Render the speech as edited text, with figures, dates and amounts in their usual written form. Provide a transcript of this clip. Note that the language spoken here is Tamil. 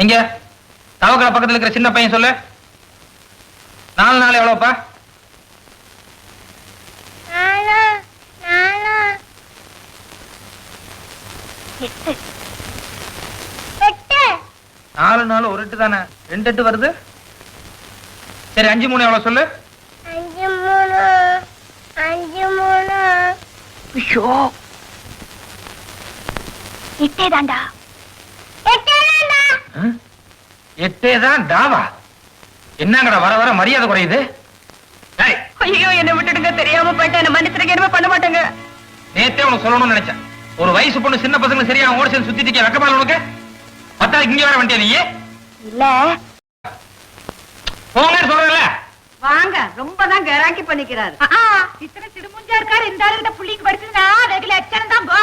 எங்க தவக்கலை பக்கத்துல இருக்கிற சின்ன பையன் சொல்லு. 4 நாள் எவ்வளவுப்பா? 4 நாள் ஒரு 8 தானே, 2 8 வருது. சரி 5 3 எவ்வளவு சொல்லு. 5 3 5 3 ஐயோ 8 தான்டா. 8 தான் டாவா? என்னங்கடா வர வர மரியாதை குறையுது. ஐயோ என்ன விட்டுடுங்க, தெரியாம போயிட்டேன், என்ன மன்னிச்சிருங்க, என்ன பண்ண மாட்டேங்க. நேத்தே உனக்கு சொல்லணும்னு நினைச்சேன். ஒரு வயசு பொண்ணு சின்ன பசங்க சரியா ஓடி சேர்ந்து சுத்திட்டு வெக்கமா உனக்கு? பத்தாது இங்க வர வேண்டிய நீ இல்ல போங்க சொல்றல. வாங்க, ரொம்ப தான் கராக்கி பண்ணிக்கிறாரு. இத்தனை சிடுமுஞ்சா இருக்காரு, இந்த ஆளுகிட்ட புள்ளிக்கு படிச்சதுன்னா ரெகுல எச்சனம் தான் போ.